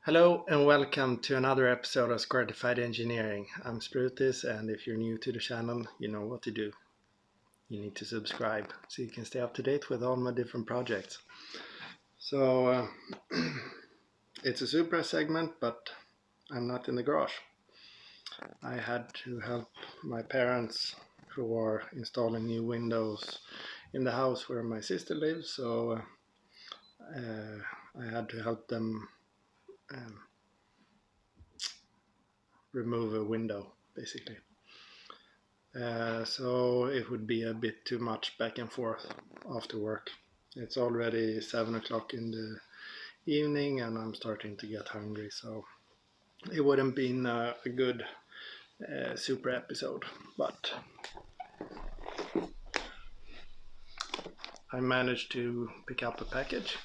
Hello and welcome to another episode of Squirtified Engineering. I'm Sprutis, and if you're new to the channel, you know what to do. You need to subscribe so you can stay up to date with all my different projects. So it's a Supra segment, but I'm not in the garage. I had to help my parents who are installing new windows in the house where my sister lives, so I had to help them remove a window, basically. So it would be a bit too much back and forth after work. It's already 7 o'clock in the evening and I'm starting to get hungry, so it wouldn't been a good super episode, but I managed to pick up a package.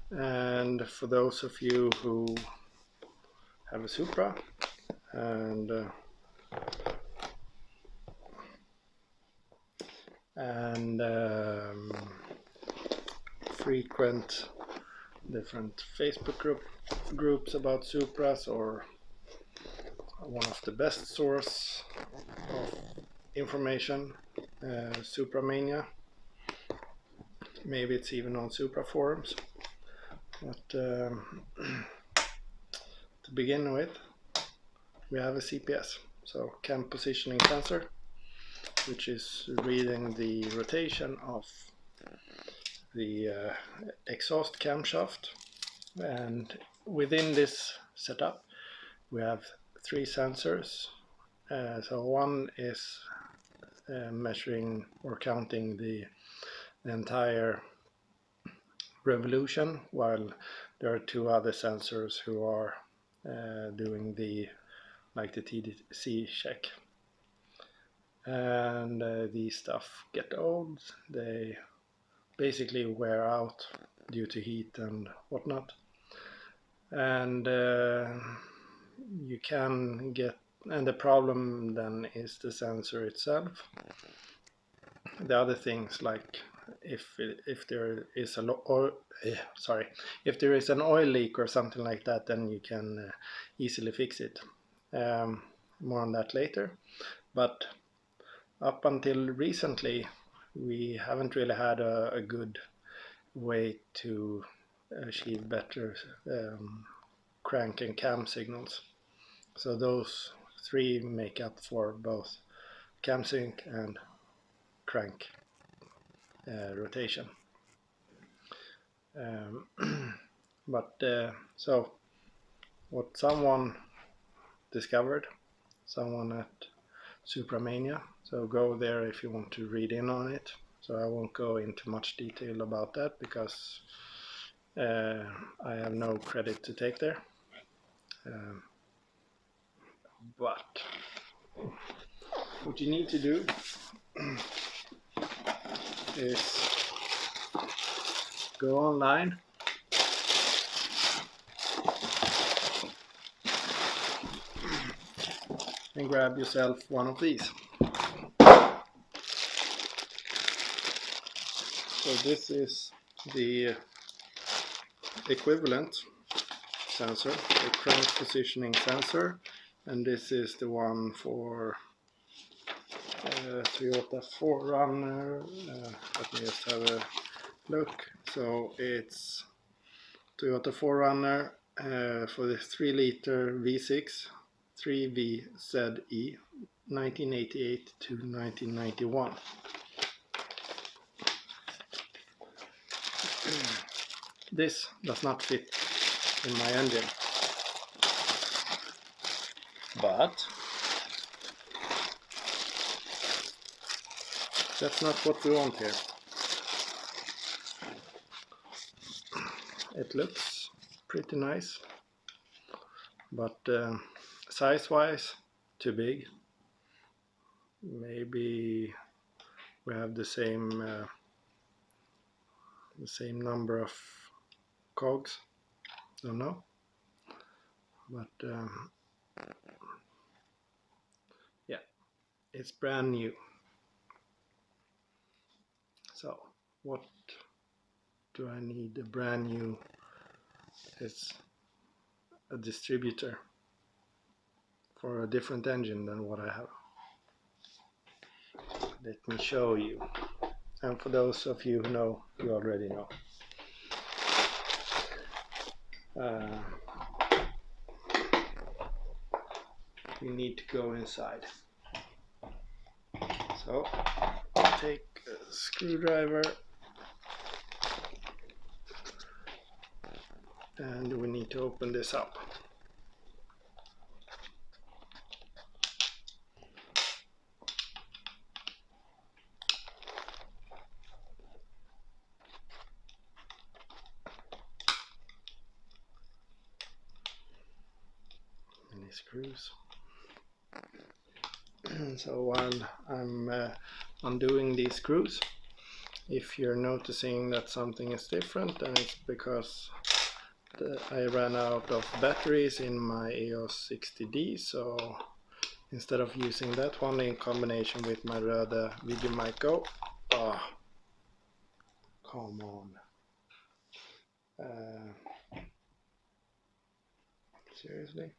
And for those of you who have a Supra and frequent different Facebook groups about Supras, or one of the best source of information, Supramania. Maybe it's even on Supra forums. But to begin with, we have a CPS, so cam positioning sensor, which is reading the rotation of the exhaust camshaft. And within this setup we have three sensors. So one is measuring or counting the entire revolution, while there are two other sensors who are doing the TDC check. And these stuff get old, they basically wear out due to heat and whatnot, and you can get, and the problem then is the sensor itself. The other things, like if there is if there is an oil leak or something like that, then you can easily fix it. More on that later. But up until recently, we haven't really had a good way to achieve better crank and cam signals. So those three make up for both cam sync and crank rotation. So what someone discovered, someone at Supramania, so go there if you want to read in on it. So I won't go into much detail about that because I have no credit to take there. But what you need to do is go online and grab yourself one of these. So this is the equivalent sensor, the crank positioning sensor, and this is the one for Toyota 4Runner. Let me just have a look. So it's Toyota 4Runner for the 3 liter V6 3VZE 1988 to 1991. This does not fit in my engine, but that's not what we want here. It looks pretty nice, but size wise, too big. Maybe we have the same number of cogs, don't know, but yeah, it's brand new. So what do I need? A brand new, it's a distributor for a different engine than what I have. Let me show you. And for those of you who know, you already know. You need to go inside. So take a screwdriver and we need to open this up. Many screws. So while I'm undoing these screws, if you're noticing that something is different, then it's because I ran out of batteries in my EOS 60D, so instead of using that one in combination with my Rode Video Mic Go, come on, seriously?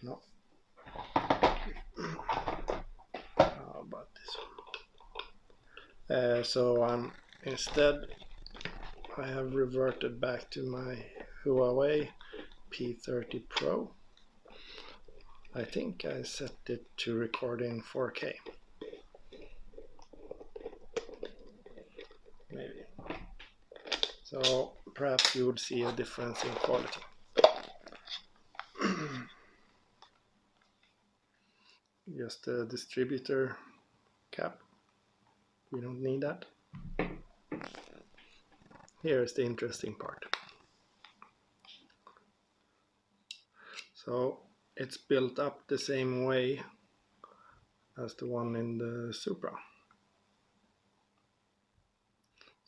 No. How about this one? So instead I have reverted back to my Huawei P30 Pro. I think I set it to record in 4K. Maybe. So perhaps you would see a difference in quality. Just a distributor cap. We don't need that. Here is the interesting part. So it's built up the same way as the one in the Supra.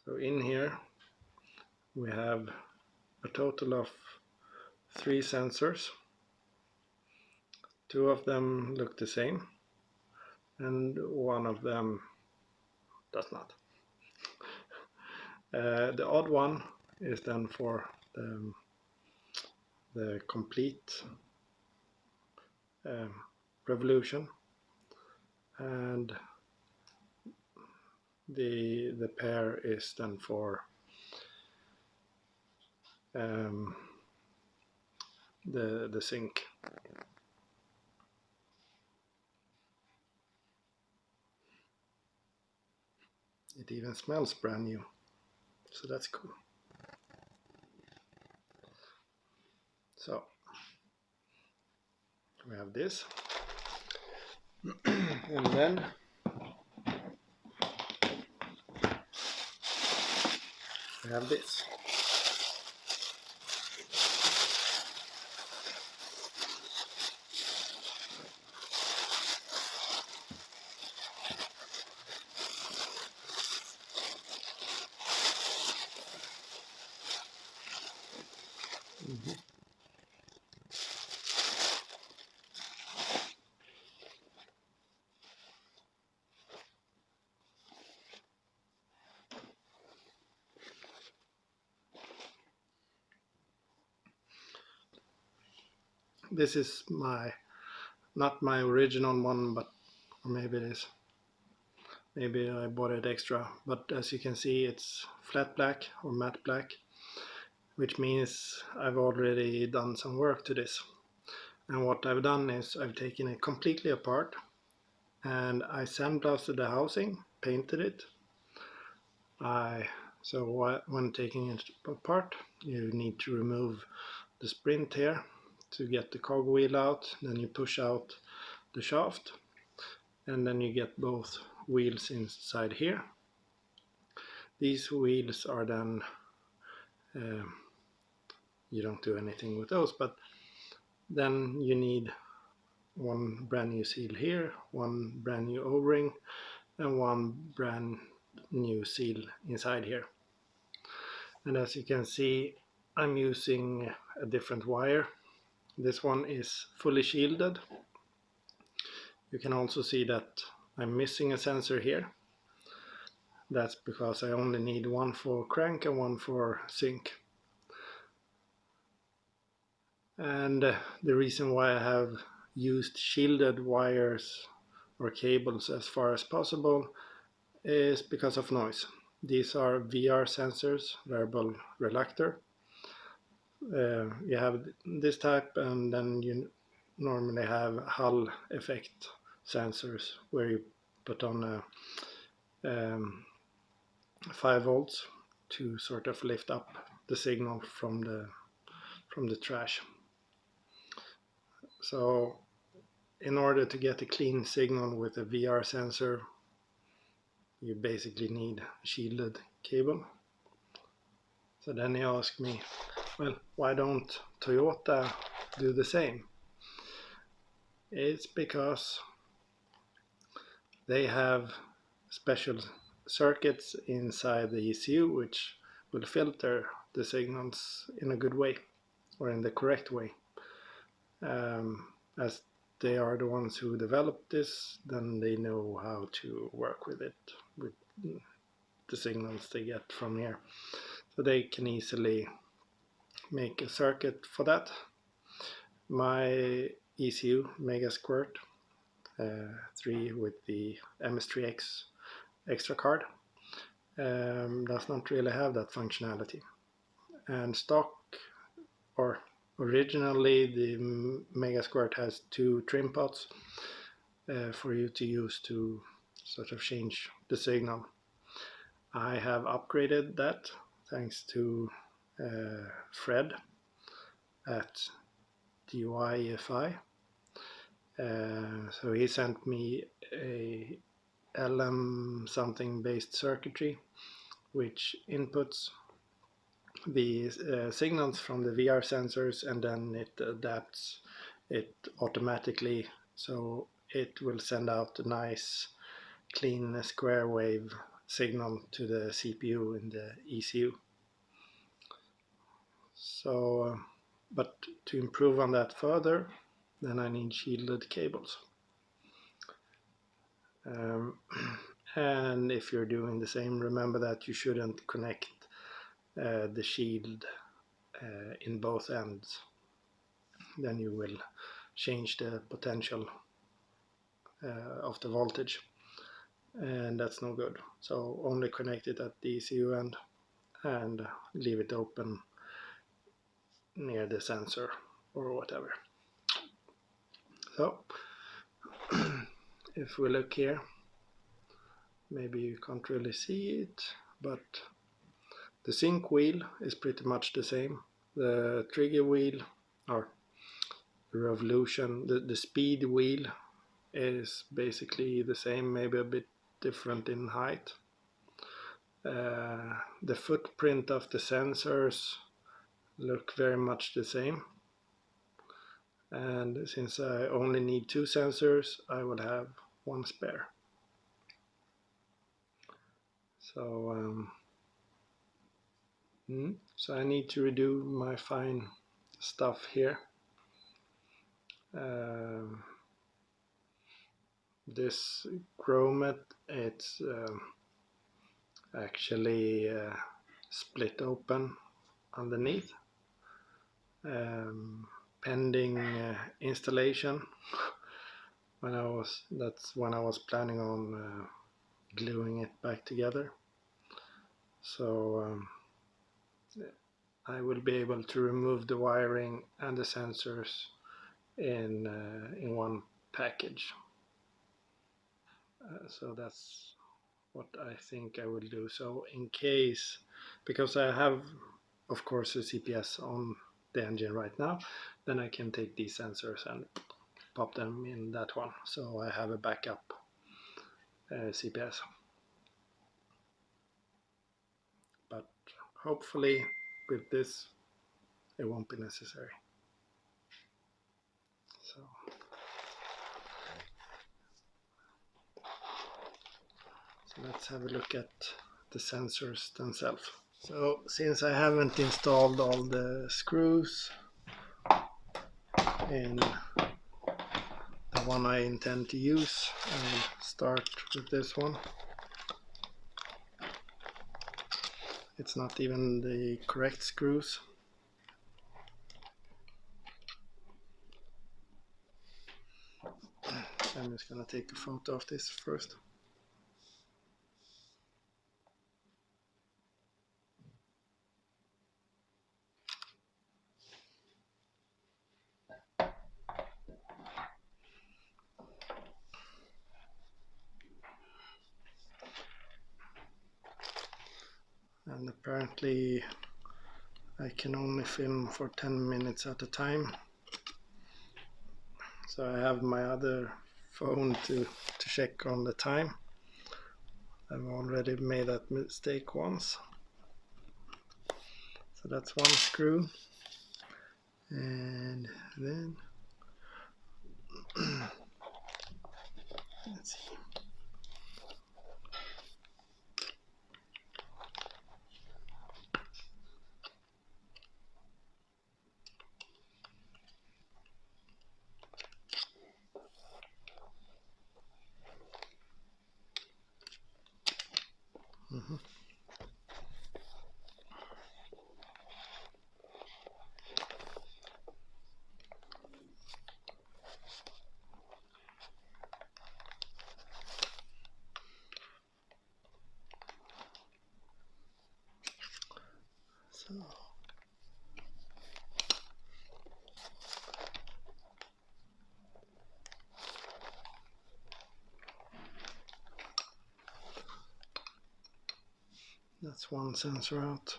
So in here we have a total of 3 sensors. 2 of them look the same and 1 of them does not. The odd one is then for the complete revolution, and the pair is then for the sync. It even smells brand new, so that's cool. So we have this, and then we have this. This is not my original one, but or maybe it is. Maybe I bought it extra, but as you can see it's flat black or matte black, which means I've already done some work to this. And what I've done is I've taken it completely apart and I sandblasted the housing, painted it. So when taking it apart, you need to remove the sprint here to get the cog wheel out. Then you push out the shaft and then you get both wheels inside here. These wheels are then you don't do anything with those, but then you need one brand new seal here, one brand new O-ring, and one brand new seal inside here. And as you can see, I'm using a different wire. This one is fully shielded. You can also see that I'm missing a sensor here. That's because I only need one for crank and one for sync. And the reason why I have used shielded wires or cables as far as possible is because of noise. These are VR sensors, variable reluctor. You have this type, and then you normally have Hall effect sensors where you put on a 5 volts to sort of lift up the signal from the trash. So in order to get a clean signal with a VR sensor, you basically need a shielded cable. So then you ask me, well, why don't Toyota do the same? It's because they have special circuits inside the ECU which will filter the signals in a good way, or in the correct way. As they are the ones who developed this, then they know how to work with it, with the signals they get from here. So they can easily make a circuit for that. My ECU Mega Squirt 3 with the MS3X extra card does not really have that functionality. And stock, or originally, the Mega Squirt has 2 trim pots for you to use to sort of change the signal. I have upgraded that thanks to Fred at DUI-EFI. So he sent me a LM something based circuitry which inputs the signals from the VR sensors, and then it adapts it automatically, so it will send out a nice clean square wave signal to the CPU in the ECU. So but to improve on that further, then I need shielded cables. And if you're doing the same, remember that you shouldn't connect the shield in both ends. Then you will change the potential of the voltage, and that's no good. So only connect it at the ECU end and leave it open near the sensor or whatever. So if we look here, maybe you can't really see it, but the sync wheel is pretty much the same. The trigger wheel, or the revolution, the speed wheel is basically the same, maybe a bit different in height. The footprint of the sensors look very much the same. And since I only need 2 sensors, I will have 1 spare. So so I need to redo my fine stuff here. This grommet, it's actually split open underneath, pending installation. That's when I was planning on gluing it back together. So I will be able to remove the wiring and the sensors in one package. So that's what I think I will do. So in case, because I have of course a CPS on the engine right now, then I can take these sensors and pop them in that one, so I have a backup CPS. But hopefully with this it won't be necessary. So let's have a look at the sensors themselves. So since I haven't installed all the screws in the one I intend to use, I will start with this one. It's not even the correct screws. I'm just gonna take a photo of this first. And apparently I can only film for 10 minutes at a time. So I have my other phone to check on the time. I've already made that mistake once. So that's one screw. And then let's see. So that's one sensor out.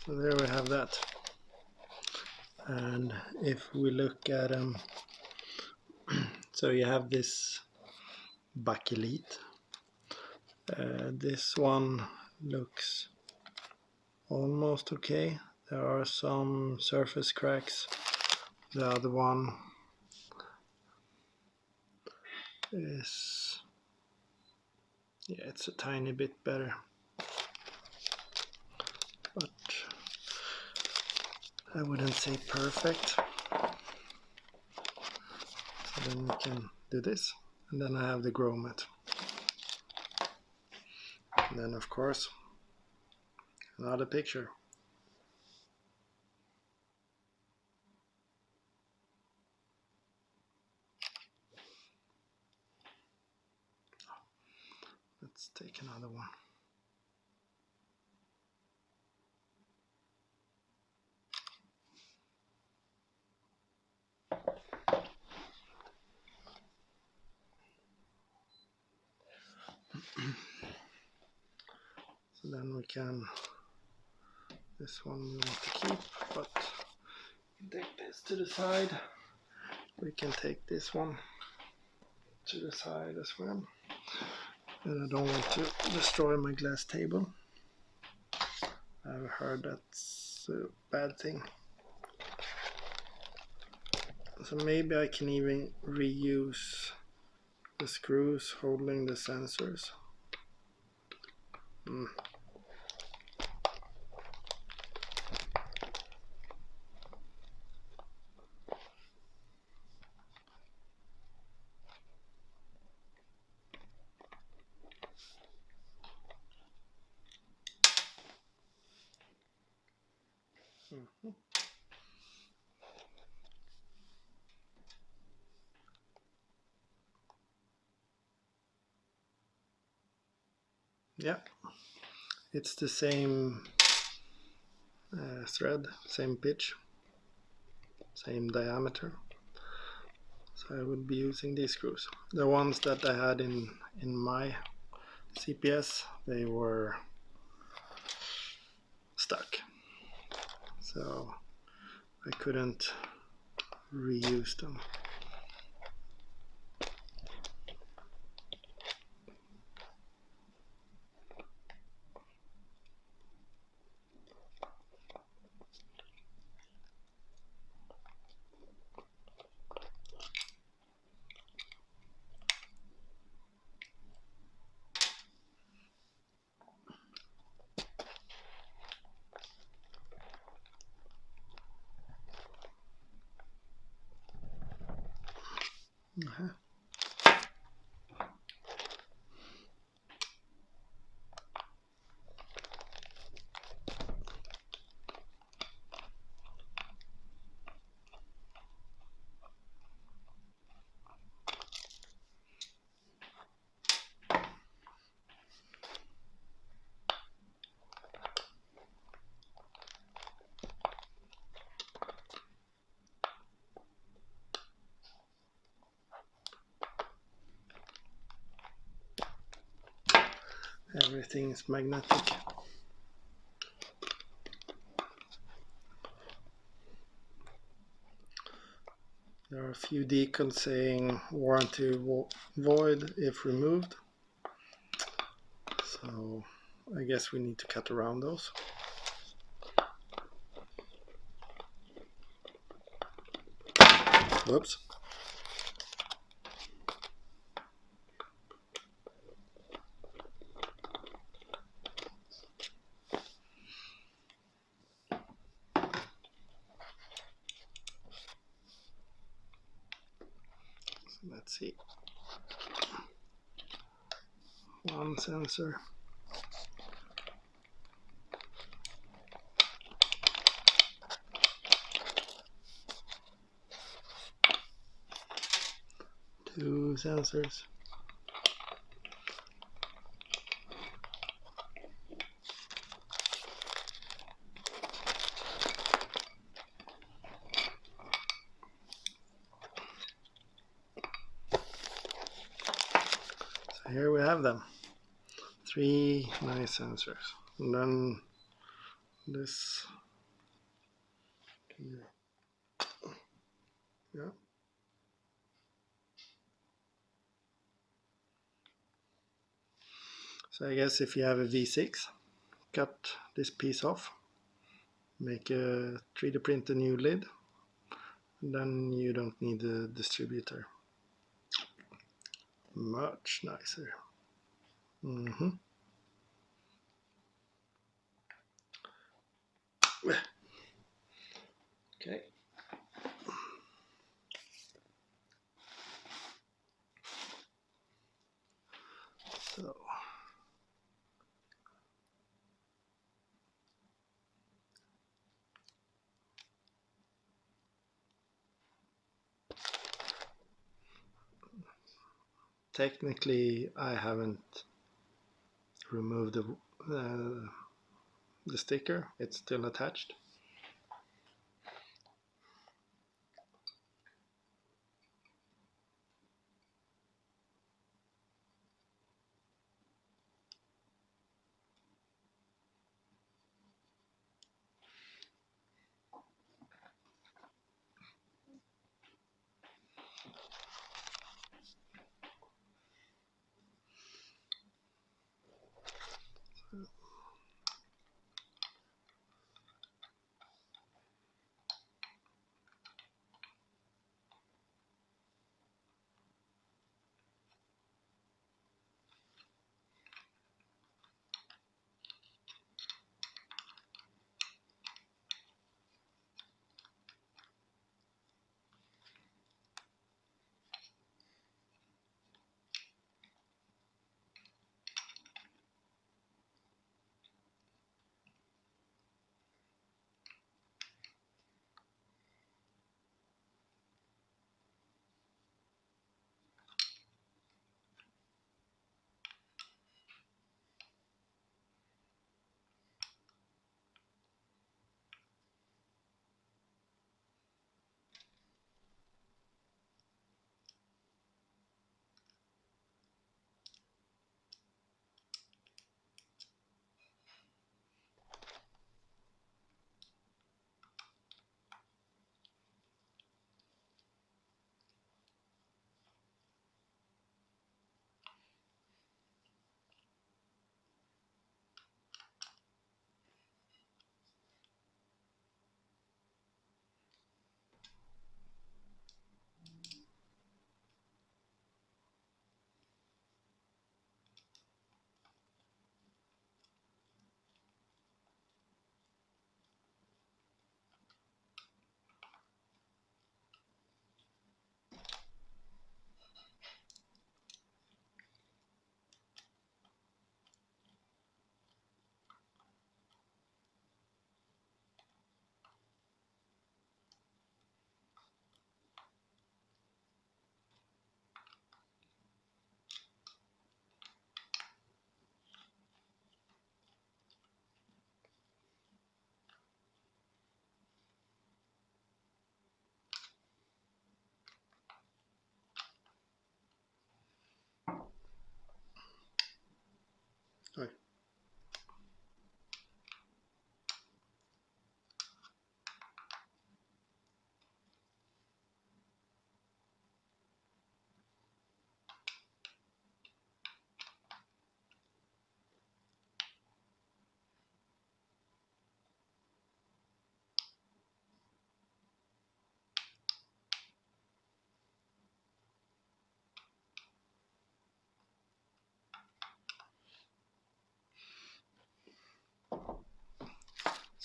So there we have that. And if we look at so you have this bakelite. This one looks almost okay. There are some surface cracks. The other one is, yeah, it's a tiny bit better. But I wouldn't say perfect. So then we can do this. And then I have the grommet. And then of course, another picture. Let's take another one. So then we can, this one we want to keep, but take this to the side. We can take this one to the side as well. And I don't want to destroy my glass table. I've heard that's a bad thing. So maybe I can even reuse the screws holding the sensors. Yeah, it's the same thread, same pitch, same diameter. So I would be using these screws. The ones that I had in my CPS, they were stuck. So I couldn't reuse them. Everything is magnetic. There are a few decals saying warranty void if removed. So I guess we need to cut around those. Whoops. Let's see. One sensor. Two sensors. So here we have them. Three nice sensors. And then this. Yeah. So I guess if you have a V6, cut this piece off, make a 3D print a new lid, and then you don't need the distributor. Much nicer. Okay. So technically I haven't removed the sticker, it's still attached.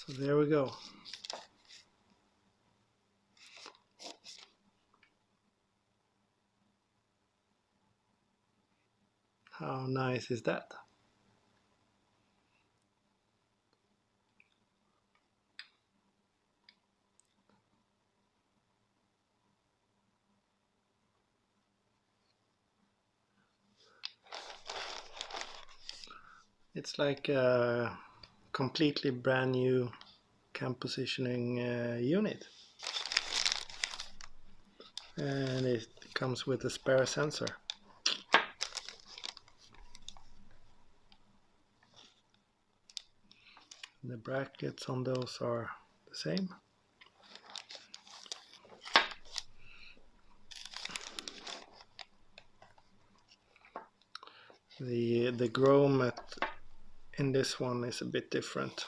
So there we go. How nice is that? It's like a completely brand new cam positioning unit. And it comes with a spare sensor. The brackets on those are the same. The grommet in this one is a bit different,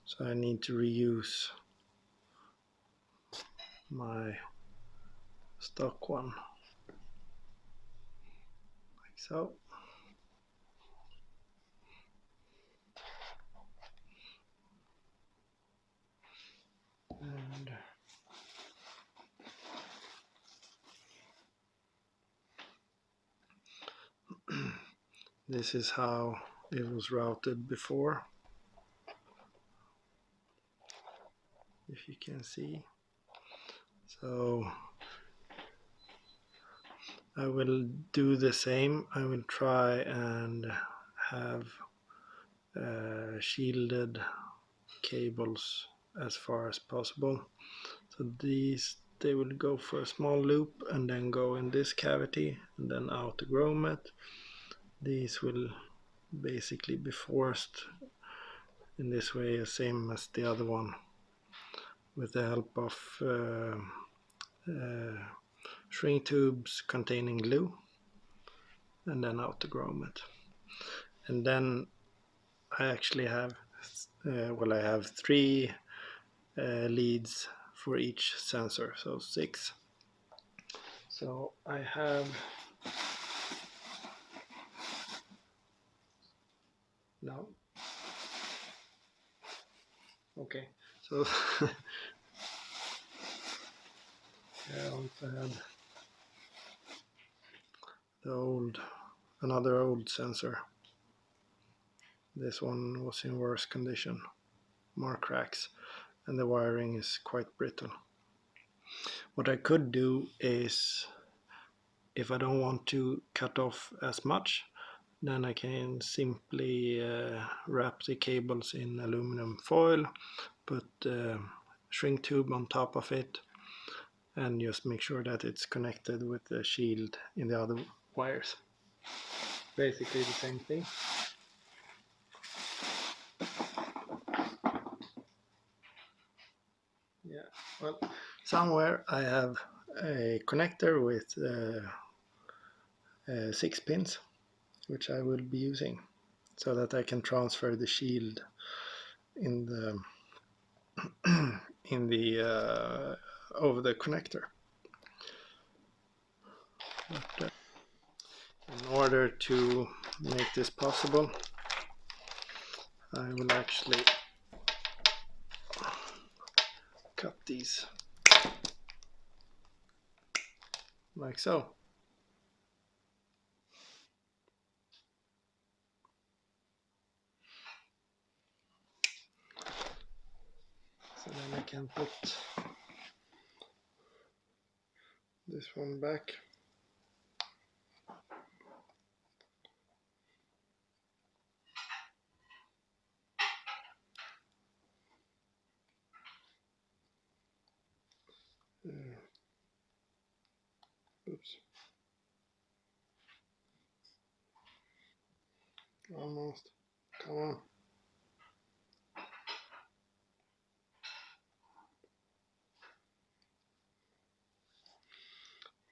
so I need to reuse my stock one, like so. And this is how it was routed before, if you can see. So I will do the same. I will try and have shielded cables as far as possible. So these, they will go for a small loop and then go in this cavity and then out the grommet. These will basically be forced in this way, the same as the other one, with the help of shrink tubes containing glue, and then out the grommet. And then I actually have I have 3 leads for each sensor, so 6. So I have no. Okay, so I also had the another old sensor. This one was in worse condition, more cracks, and the wiring is quite brittle. What I could do is, if I don't want to cut off as much, then I can simply wrap the cables in aluminum foil, put shrink tube on top of it, and just make sure that it's connected with the shield in the other wires. Basically the same thing. Yeah, well, somewhere I have a connector with 6 pins, which I will be using, so that I can transfer the shield in the over the connector. But, in order to make this possible, I will actually cut these like so. So then I can put this one back. Oops. Almost. Come on.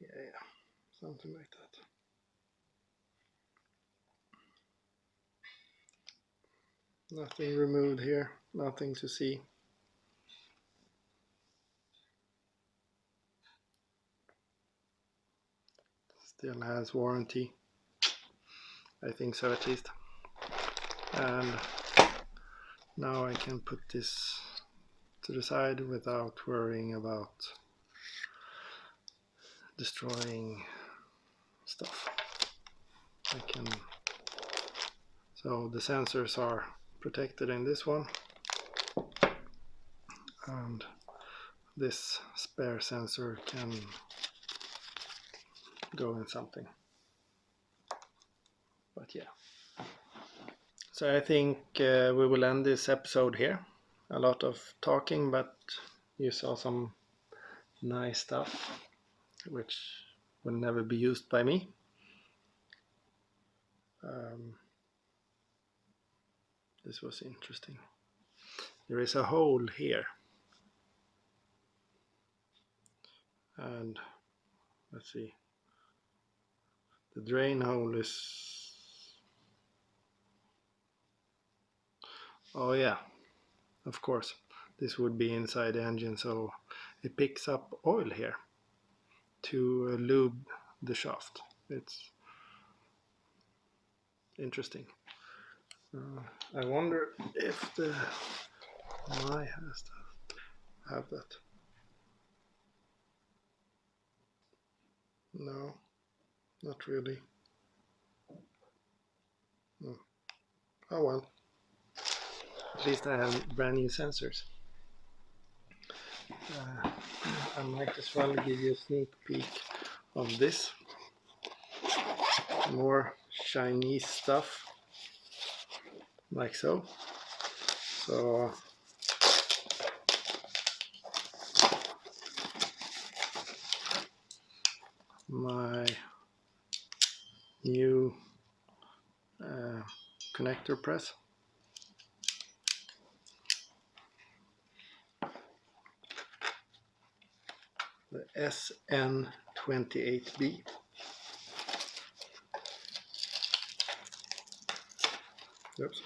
Yeah, something like that. Nothing removed here, nothing to see. Still has warranty. I think so, at least. And now I can put this to the side without worrying about destroying stuff. So the sensors are protected in this one, and this spare sensor can go in something. But yeah, so I think we will end this episode here. A lot of talking, but you saw some nice stuff which will never be used by me. This was interesting. There is a hole here, and let's see, the drain hole is, oh yeah, of course, this would be inside the engine, so it picks up oil here to lube the shaft. It's interesting. I wonder if the My has to have that. No, not really. No. Oh well. At least I have brand new sensors. I might as well give you a sneak peek of this. More Chinese stuff, like so. So my new connector press. The SN28B. Oops.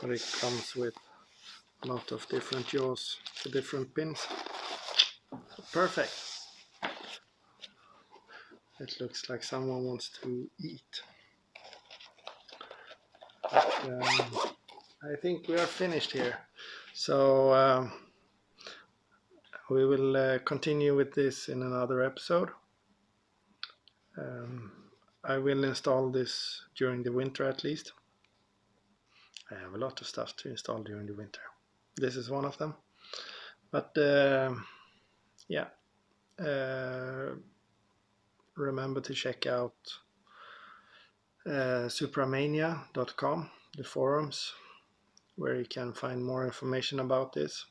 But it comes with a lot of different jaws for different pins. Perfect. It looks like someone wants to eat. But, I think we are finished here. So we will continue with this in another episode. I will install this during the winter at least. I have a lot of stuff to install during the winter. This is one of them. But yeah, remember to check out supramania.com, the forums, where you can find more information about this.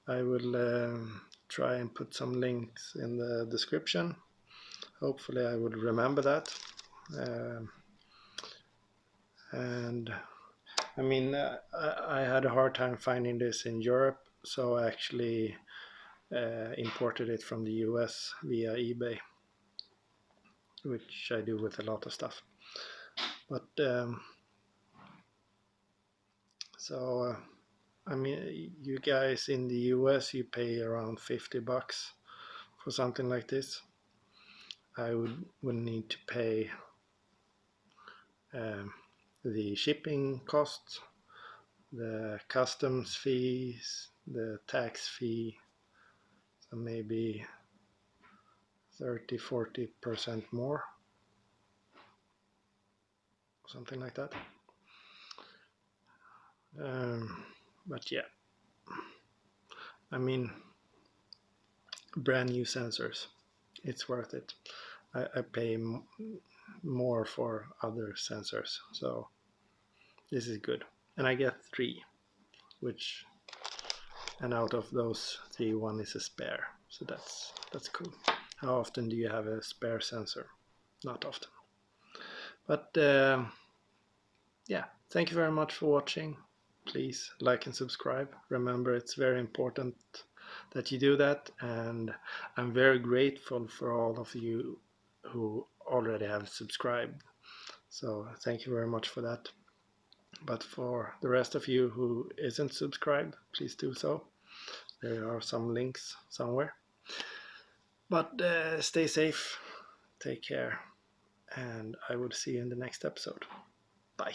I will try and put some links in the description. Hopefully I will remember that. And I mean, I had a hard time finding this in Europe, so I actually imported it from the US via eBay, which I do with a lot of stuff. But so I mean, you guys in the US, you pay around $50 for something like this. I would need to pay the shipping costs, the customs fees, the tax fee, so maybe 30-40% more, something like that. But yeah, I mean, brand new sensors, it's worth it. I pay more for other sensors, so this is good. And I get 3, and out of those 3, 1 is a spare, so that's cool. How often do you have a spare sensor? Not often. But yeah, thank you very much for watching. Please like and subscribe. Remember, it's very important that you do that, and I'm very grateful for all of you who already have subscribed. So thank you very much for that. But for the rest of you who isn't subscribed, please do so. There are some links somewhere. But stay safe, take care, and I will see you in the next episode. Bye.